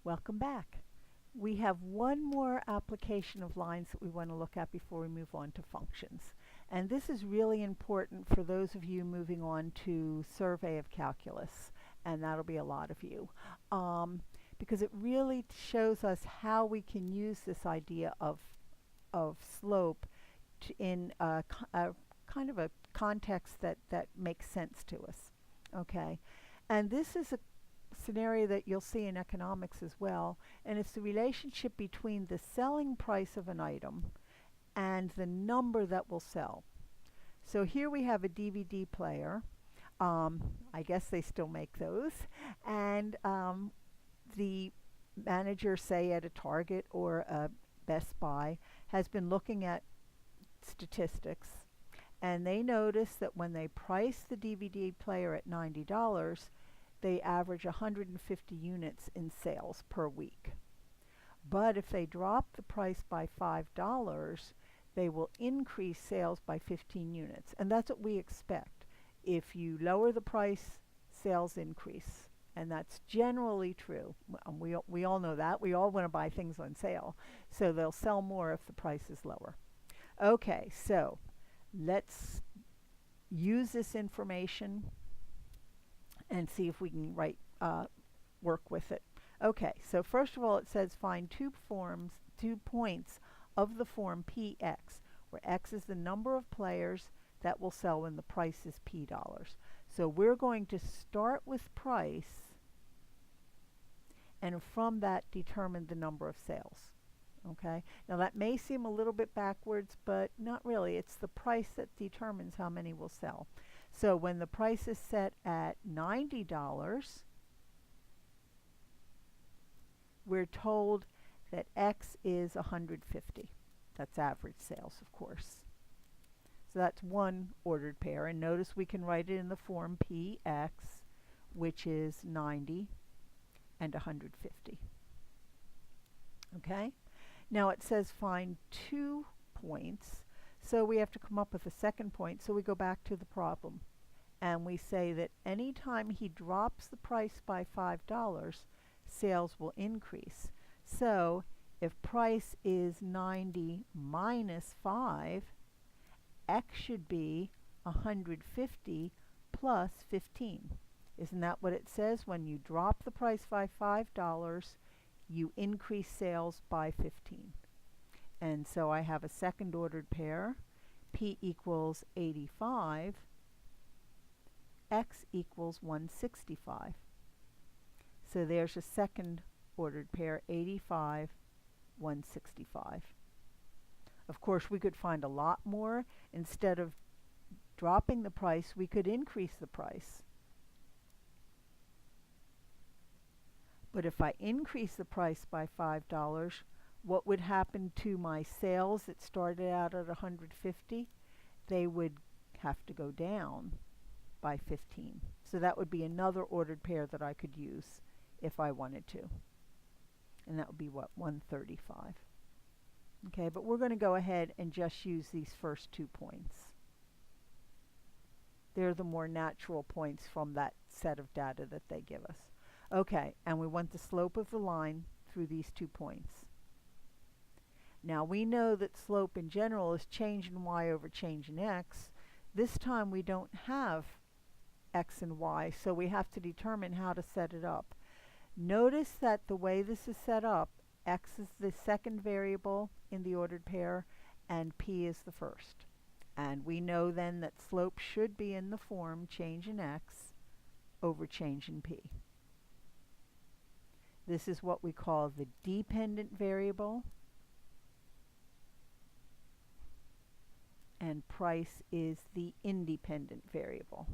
Welcome back. We have one more application of lines that we want to look at before we move on to functions. And this is really important for those of you moving on to survey of calculus, and that'll be a lot of you, because it really shows us how we can use this idea of slope in a kind of a context that makes sense to us. Okay, and this is a scenario that you'll see in economics as well, and it's the relationship between the selling price of an item and the number that will sell. So here we have a DVD player. I guess they still make those, and the manager, say at a Target or a Best Buy, has been looking at statistics, and they notice that when they price the DVD player at $90, they average 150 units in sales per week. But if they drop the price by $5, they will increase sales by 15 units. And that's what we expect. If you lower the price, sales increase. And that's generally true. We all know that. We all want to buy things on sale. So they'll sell more if the price is lower. Okay, so let's use this information and see if we can work with it. Okay, so first of all, it says find two points of the form px, where x is the number of players that will sell when the price is p dollars. So we're going to start with price, and from that determine the number of sales. Okay, now that may seem a little bit backwards, but not really. It's the price that determines how many will sell. So when the price is set at $90, we're told that x is 150. That's average sales, of course. So that's one ordered pair, and notice we can write it in the form px, which is 90 and 150. Okay? Now it says find 2 points, so we have to come up with a second point, so we go back to the problem. And we say that anytime he drops the price by $5, sales will increase. So if price is 90 minus 5, x should be 150 plus 15. Isn't that what it says? When you drop the price by $5, you increase sales by 15. And so I have a second ordered pair, p equals 85, x equals 165. So there's a second ordered pair, 85, 165. Of course, we could find a lot more. Instead of dropping the price, we could increase the price. But if I increase the price by $5, what would happen to my sales that started out at 150? They would have to go down by 15. So that would be another ordered pair that I could use if I wanted to. And that would be what, 135. Okay, but we're going to go ahead and just use these first 2 points. They're the more natural points from that set of data that they give us. Okay, and we want the slope of the line through these 2 points. Now we know that slope in general is change in y over change in x. This time we don't have x and y, so we have to determine how to set it up. Notice that the way this is set up, x is the second variable in the ordered pair and p is the first. And we know then that slope should be in the form change in x over change in p. This is what we call the dependent variable, and price is the independent variable.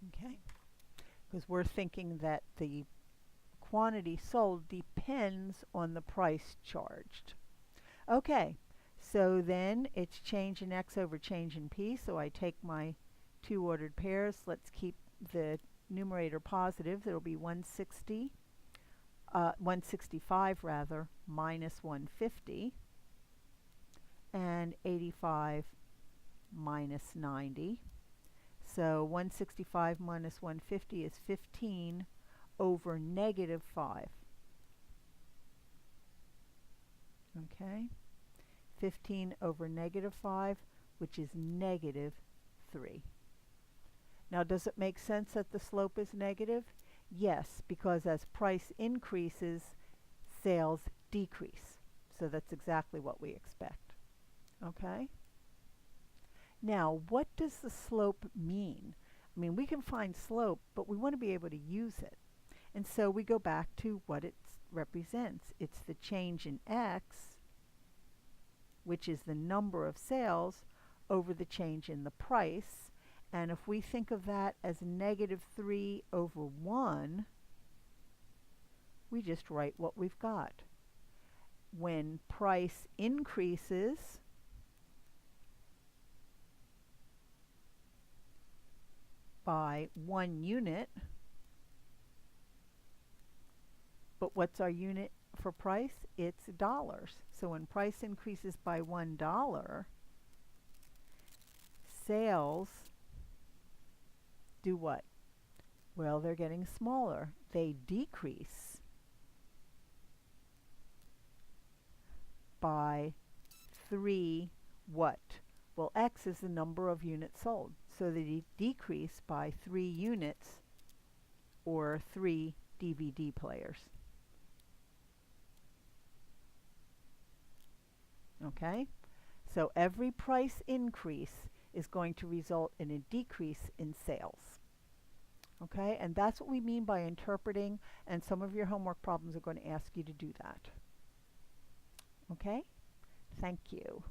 Okay, because we're thinking that the quantity sold depends on the price charged. Okay, so then it's change in x over change in p, so I take my 2 ordered pairs. Let's keep the numerator positive. It'll be 165 rather, minus 150, and 85 minus 90. So 165 minus 150 is 15 over negative 5. Okay? 15 over negative 5, which is negative 3. Now, does it make sense that the slope is negative? Yes, because as price increases, sales decrease. So that's exactly what we expect. Okay? Now, what does the slope mean? I mean, we can find slope, but we want to be able to use it. And so we go back to what it represents. It's the change in x, which is the number of sales, over the change in the price. And if we think of that as negative 3 over 1, we just write what we've got. When price increases, by 1 unit, but what's our unit for price? It's dollars. So when price increases by $1, sales do what? Well, they're getting smaller. They decrease by 3 what? Well, X is the number of units sold. So they decrease by 3 units, or 3 DVD players. Okay? So every price increase is going to result in a decrease in sales. Okay? And that's what we mean by interpreting, and some of your homework problems are going to ask you to do that. Okay? Thank you.